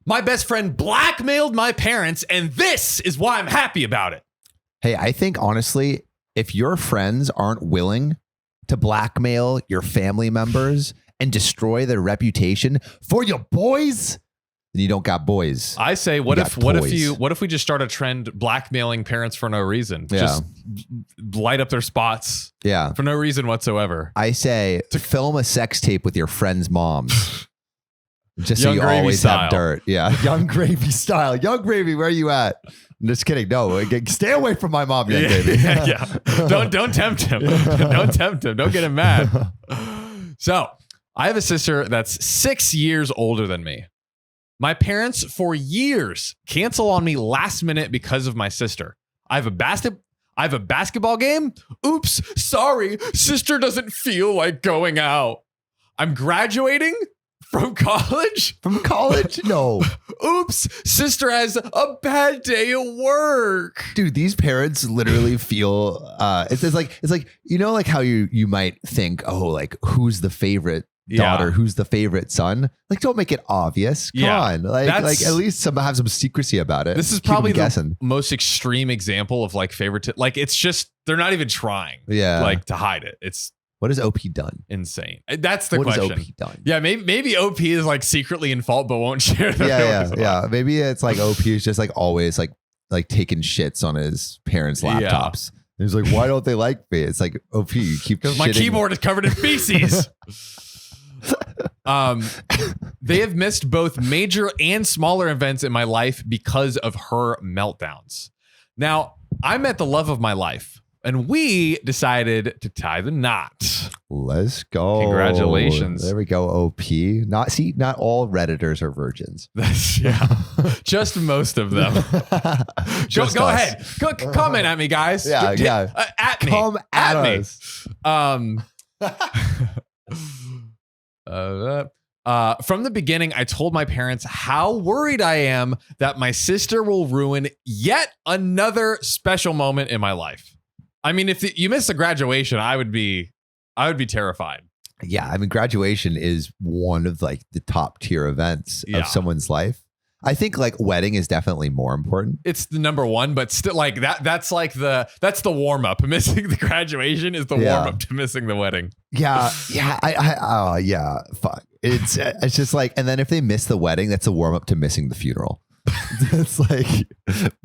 My best friend blackmailed my parents, and this is why I'm happy about it. Hey, I think honestly, if your friends aren't willing to blackmail your family members and destroy their reputation for your boys, then you don't got boys. I say, what if we just start a trend blackmailing parents for no reason? Yeah. Just light up their spots. Yeah. For no reason whatsoever. I say to film a sex tape with your friends' moms. Just so you Gravy always style. have dirt. Yeah. Young Gravy style. Young Gravy, where are you at? I'm just kidding. No, stay away from my mom, Young Gravy. Yeah. Don't tempt him. Don't tempt him. Don't get him mad. So I have a sister that's 6 years older than me. My parents for years cancel on me last minute because of my sister. I have a basketball game. Oops, sorry. Sister doesn't feel like going out. I'm graduating from college. From college? No. Oops, sister has a bad day at work. Dude, these parents literally feel it's like you know, like how you might think, oh, like who's the favorite daughter, who's the favorite son? Like, don't make it obvious. Come on. Like at least have some secrecy about it. This is probably the most extreme example of like favorite. Like, it's just they're not even trying like to hide it. It's what has OP done? Insane. That's the question. What has OP done? Yeah, maybe OP is like secretly in fault, but won't share the Yeah. Maybe it's like OP is just like always like taking shits on his parents' laptops. Yeah. He's like, why don't they like me? It's like, OP, you keep because my keyboard is covered in feces. They have missed both major and smaller events in my life because of her meltdowns. Now, I met the love of my life. And we decided to tie the knot. Let's go. Congratulations. There we go, OP. Not all Redditors are virgins. Just most of them. Go ahead. Comment at me, guys. At me. Come at us. From the beginning, I told my parents how worried I am that my sister will ruin yet another special moment in my life. I mean, if you miss a graduation, I would be terrified. Yeah, I mean, graduation is one of like the top tier events of someone's life. I think like wedding is definitely more important. It's the number one, but still like that's the warm up. Missing the graduation is the warm up to missing the wedding. Yeah. Fuck. It's just like, and then if they miss the wedding, that's a warm up to missing the funeral. It's like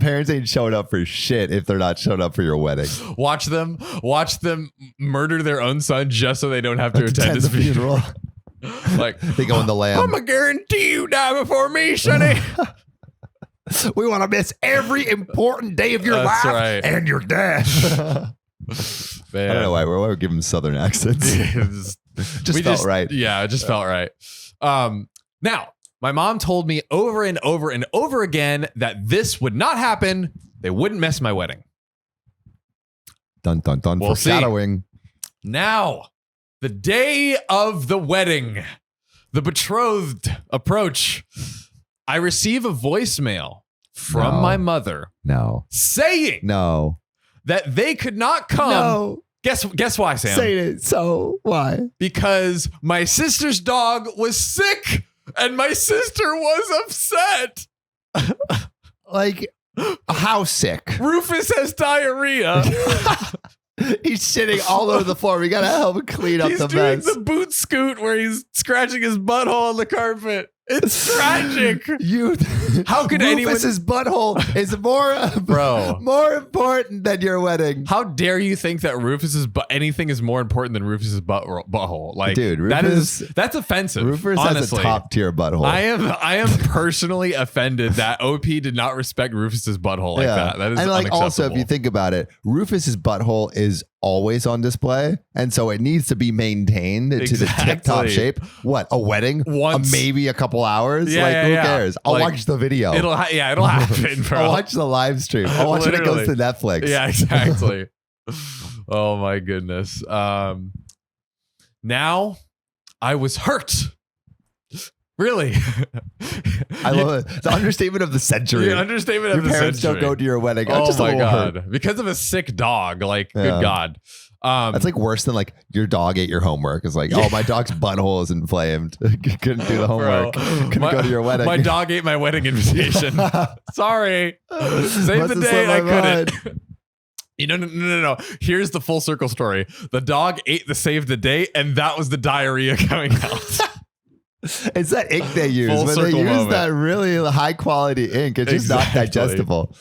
parents ain't showing up for shit if they're not showing up for your wedding. Watch them murder their own son just so they don't have to attend his funeral. Like they go in the Lamb. I'm gonna guarantee you die before me, Sonny. We want to miss every important day of your life and your death. Man. I don't know why we're giving Southern accents. Just felt right. Yeah, it just felt right. Now, my mom told me over and over and over again that this would not happen. They wouldn't miss my wedding. Dun, dun, dun. We'll foreshadowing. See. Now, the day of the wedding, the betrothed approach, I receive a voicemail from my mother. Saying that they could not come. No. Guess why, Sam? Say it. So why? Because my sister's dog was sick. And my sister was upset. Like, how sick? Rufus has diarrhea. He's shitting all over the floor. We gotta help him clean up the mess. He's doing the boot scoot where he's scratching his butthole on the carpet. It's tragic. How could Rufus's butthole is more important than your wedding. How dare you think that anything is more important than Rufus's butthole? Like, dude, that's offensive. Rufus has a top tier butthole. I am personally offended that OP did not respect Rufus's butthole like that. That is unacceptable. Also, if you think about it, Rufus's butthole is always on display, and so it needs to be maintained to the tip-top shape. What, a wedding? Maybe a couple hours? Who cares? I'll watch the video. It'll happen, bro. I'll watch the live stream. I'll watch when it goes to Netflix. Yeah, exactly. Oh my goodness. Now I was hurt. Really? I love it. The understatement of the century. The understatement of the century. Your parents don't go to your wedding. Oh my God. Because of a sick dog. Like, good God. That's like worse than like your dog ate your homework. It's like, oh, my dog's butthole is inflamed. Couldn't do the homework. Couldn't go to your wedding. My dog ate my wedding invitation. Sorry. Save the day. I couldn't. No. Here's the full circle story. The dog ate the save the day, and that was the diarrhea coming out. It's that ink they use. Full When they use moment. that really high quality ink, it's just not digestible.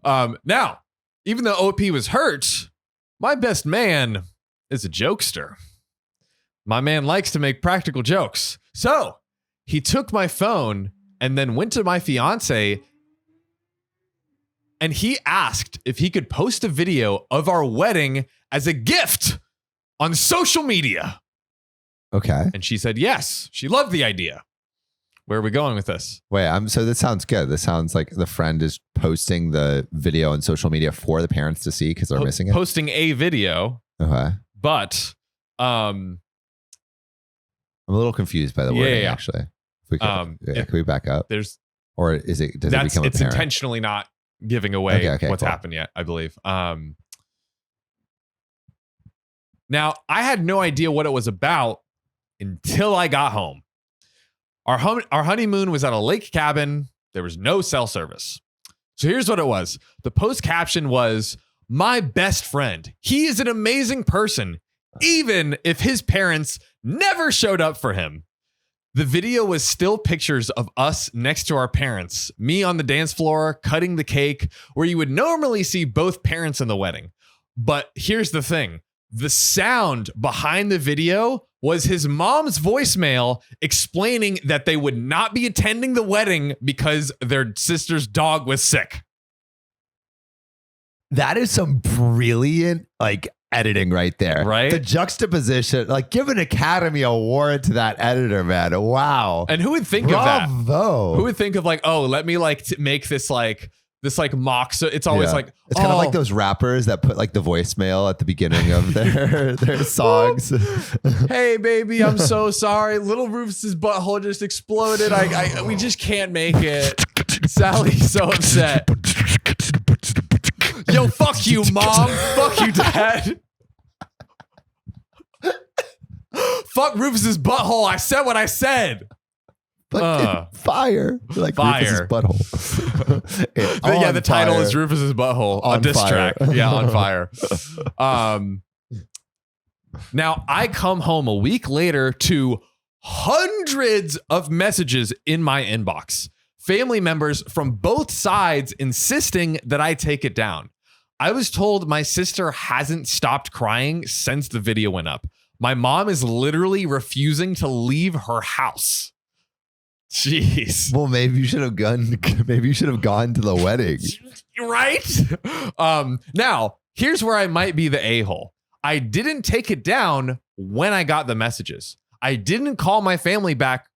Now, even though OP was hurt, my best man is a jokester. My man likes to make practical jokes. So he took my phone and then went to my fiance, and he asked if he could post a video of our wedding as a gift on social media. Okay. And she said yes. She loved the idea. Where are we going with this? Wait, so this sounds good. This sounds like the friend is posting the video on social media for the parents to see because they're missing it. Posting a video. Okay. But I'm a little confused by the wording, actually. If we could, can we back up? Or is it, does it become it's apparent? intentionally not giving away what's cool. happened yet, I believe. Now, I had no idea what it was about until I got home. Our honeymoon was at a lake cabin. There was no cell service. So here's what it was. The post caption was, "My best friend. He is an amazing person, even if his parents never showed up for him." The video was still pictures of us next to our parents, me on the dance floor, cutting the cake, where you would normally see both parents in the wedding. But here's the thing. The sound behind the video was his mom's voicemail explaining that they would not be attending the wedding because their sister's dog was sick. That is some brilliant editing right there. Right? The juxtaposition, give an Academy Award to that editor, man. Wow. And who would think of that? Bravo. Who would think of let me make this mock. So it's always it's kind of like those rappers that put the voicemail at the beginning of their songs. Hey baby, I'm so sorry. Little Rufus's butthole just exploded. We just can't make it. Sally's so upset. Yo, fuck you, mom. Fuck you, dad. Fuck Rufus's butthole. I said what I said. Fire. Fire. Rufus's butthole. The title is Rufus's butthole. On a diss fire. track. Yeah, on fire. Now, I come home a week later to hundreds of messages in my inbox. Family members from both sides insisting that I take it down. I was told my sister hasn't stopped crying since the video went up. My mom is literally refusing to leave her house. Jeez. Well, maybe you should have gone. Maybe you should have gone to the wedding. Right? Now, here's where I might be the a-hole. I didn't take it down when I got the messages. I didn't call my family back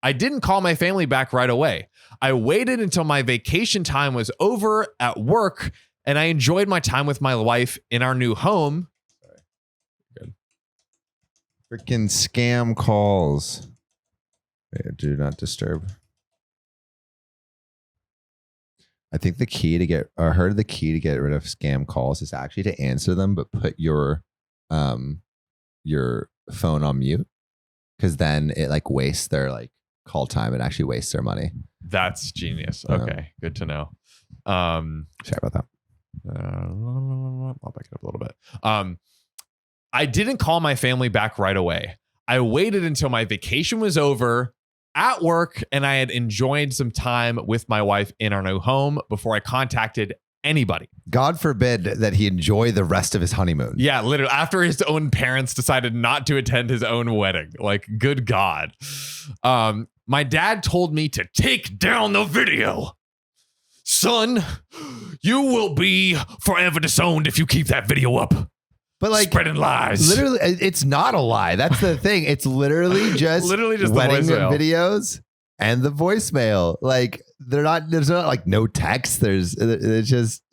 right away. I waited until my vacation time was over at work, and I enjoyed my time with my wife in our new home. Sorry. Good. Freaking scam calls. Do not disturb. I think the key to get rid of scam calls is actually to answer them, but put your phone on mute, because then it wastes their call time. It actually wastes their money. That's genius. Okay, good to know. Sorry about that. I'll back it up a little bit. I didn't call my family back right away. I waited until my vacation was over at work and I had enjoyed some time with my wife in our new home before I contacted anybody. God forbid that he enjoy the rest of his honeymoon. Yeah, literally. After his own parents decided not to attend his own wedding. Good God. My dad told me to take down the video. Son, you will be forever disowned if you keep that video up. But spreading lies. Literally, it's not a lie. That's the thing. It's literally just wedding the voicemail. videos and the voicemail. There's not no text. It's just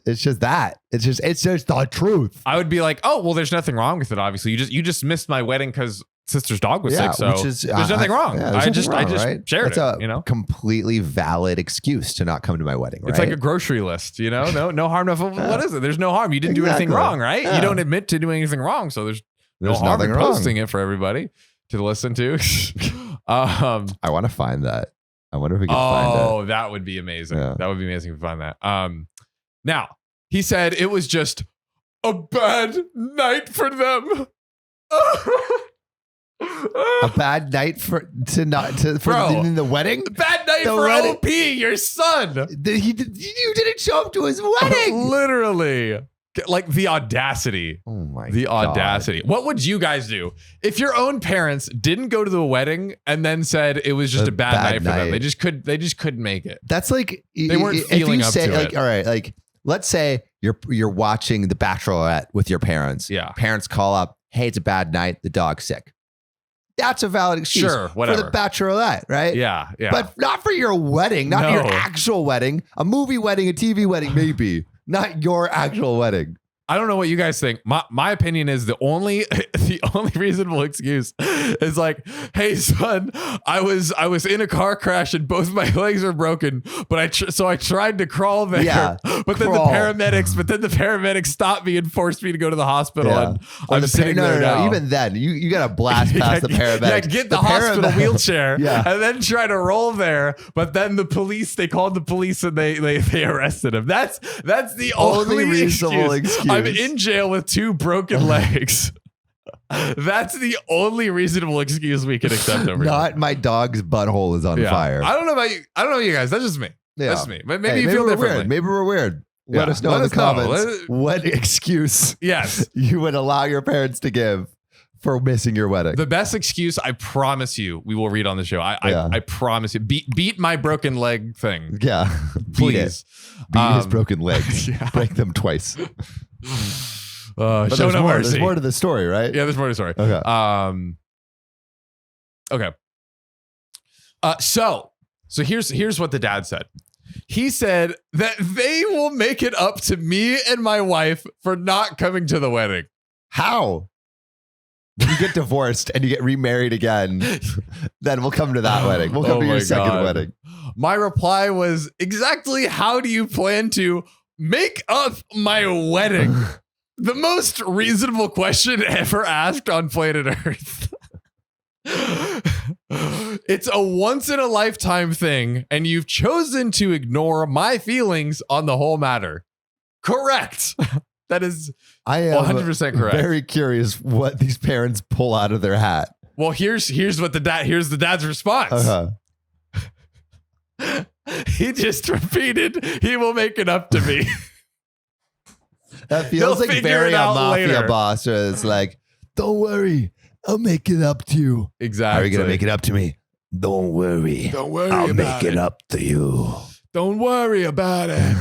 that. It's just the truth. I would be oh, well, there's nothing wrong with it. Obviously, you just missed my wedding because sister's dog was sick, so which is, there's nothing wrong. I just shared That's it. You know, completely valid excuse to not come to my wedding. It's right? like a grocery list. You know, no harm, no foul. What is it? There's no harm. You didn't do anything wrong, right? You don't admit to doing anything wrong, so there's no harm in posting it for everybody to listen to. I want to find that. I wonder if we can find it. Oh, that would be amazing. Yeah. That would be amazing if we find that. Now he said it was just a bad night for them. A bad night for the wedding? Bad night for OP, your son. You didn't show up to his wedding. Literally. Like the audacity. Oh my God. The audacity. What would you guys do if your own parents didn't go to the wedding and then said it was just a bad night for them? They just couldn't make it. That's like they weren't feeling up to it. All right, like let's say you're watching The Bachelorette with your parents. Yeah. Parents call up, hey, it's a bad night, the dog's sick. That's a valid excuse for The Bachelorette, right? Yeah. But not for your wedding, not your actual wedding. A movie wedding, a TV wedding, maybe. Not your actual wedding. I don't know what you guys think. My opinion is the only reasonable excuse is like, hey son, I was in a car crash and both my legs are broken, but I tried to crawl there. Yeah, but then the paramedics stopped me and forced me to go to the hospital. Yeah. And I'm sitting there now. Even then, you got to blast past the paramedics. Yeah, get the hospital wheelchair and then try to roll there. But then they called the police and they arrested him. That's the only reasonable excuse. I'm in jail with 2 broken legs. That's the only reasonable excuse we can accept over here. Not my dog's butthole is on fire. I don't know about you. I don't know you guys. That's just me. Yeah. That's just me. Maybe you feel differently. Weird. Maybe we're weird. Let us know in the comments what excuse you would allow your parents to give for missing your wedding. The best excuse, I promise you, we will read on the show. I promise you. Beat my broken leg thing. Yeah. Please. Beat his broken legs. Break them twice. Show no mercy. There's more to the story, right? Yeah, there's more to the story. Okay. So here's what the dad said. He said that they will make it up to me and my wife for not coming to the wedding. How? When you get divorced and you get remarried again, then we'll come to that wedding. We'll come to your second wedding. My reply was, exactly how do you plan to make up my wedding? The most reasonable question ever asked on planet Earth. It's a once in a lifetime thing, and you've chosen to ignore my feelings on the whole matter. Correct. That is I am 100% correct. Very curious what these parents pull out of their hat. Well, here's the dad's response. He just repeated, he will make it up to me. That feels like very a mafia boss. It's like, don't worry, I'll make it up to you. Exactly. Are you gonna make it up to me? Don't worry. Don't worry. I'll make it up to you. Don't worry about it.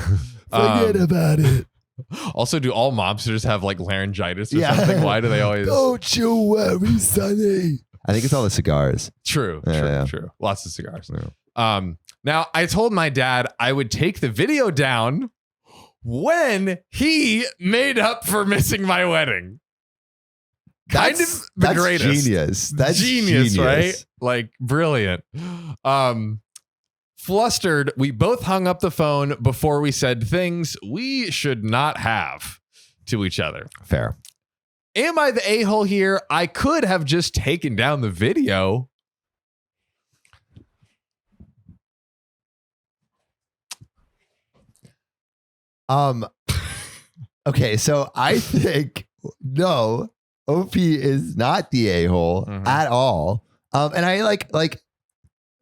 Forget about it. Also, do all mobsters have like laryngitis or something? Why do they always? Don't you worry, Sonny. I think it's all the cigars. True. Lots of cigars. Yeah. Now, I told my dad I would take the video down when he made up for missing my wedding. That's genius. That's genius, right? Like, brilliant. Flustered, we both hung up the phone before we said things we should not have to each other. Fair. Am I the a-hole here? I could have just taken down the video. Okay, so I think no, OP is not the a-hole at all. And I like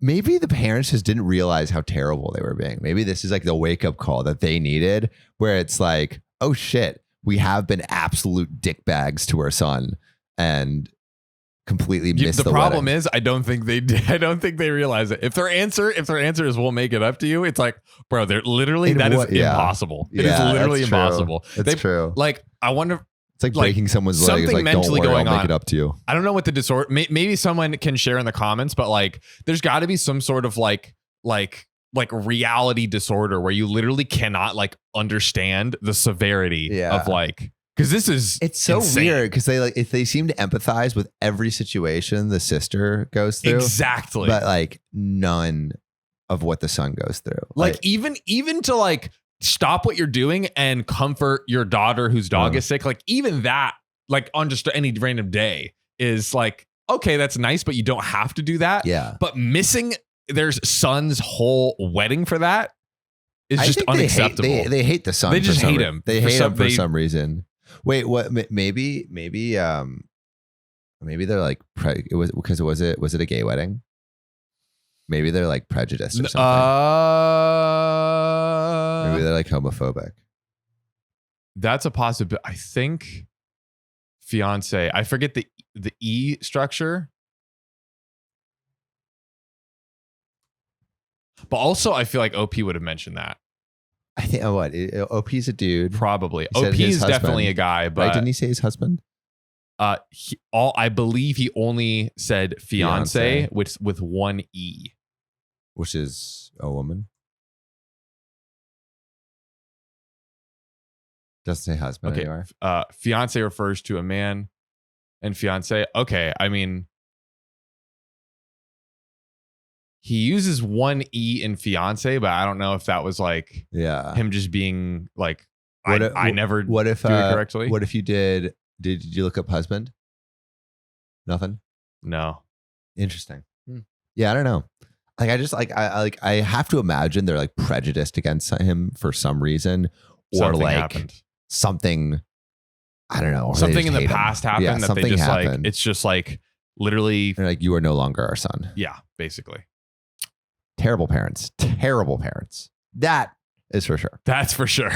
maybe the parents just didn't realize how terrible they were being. Maybe this is like the wake-up call that they needed, where it's like, oh shit, we have been absolute dickbags to our son and completely missed the problem wedding. is I don't think they did. I don't think they realize it. If their answer is we'll make it up to you, it's like, bro, they're literally impossible. It is literally impossible. That's true. Like, I wonder. It's like breaking someo's leg. It's like, mentally don't worry, going I'll on. make it up to you. I don't know what the disorder. Maybe someone can share in the comments, but like, there's got to be some sort of like reality disorder where you literally cannot like understand the severity of like Because this is It's so insane. weird because they seem to empathize with every situation the sister goes through. Exactly. But like none of what the son goes through. Like even to like stop what you're doing and comfort your daughter whose dog is sick. Like even that, like on just any random day is like, okay, that's nice, but you don't have to do that. Yeah. But missing their son's whole wedding for that is I just think unacceptable. They hate the son. They just hate him. They hate him for some reason. Wait, what? Maybe they're like was it a gay wedding? Maybe they're like prejudiced or something. Maybe they're like homophobic. That's a possibility. I think fiance. I forget the E structure. But also, I feel like OP would have mentioned that. I think OP's a dude. Probably. He said OP his is husband. definitely a guy, but Right? Didn't he say his husband? I believe he only said fiance with one E. Which is a woman. Doesn't say husband anywhere. Fiance refers to a man, and fiance. Okay, I mean, he uses one E in fiance, but I don't know if that was like him just being like, I never do it correctly. What if you did you look up husband? Nothing? No. Interesting. Yeah, I don't know. Like I have to imagine they're like prejudiced against him for some reason, or Something like happened. something, I don't know. or they Something just in the hate him. past happened Yeah, that they something just happened. like, it's just like literally, They're like, you are no longer our son. yeah, basically. Terrible parents. Terrible parents. That is for sure. That's for sure.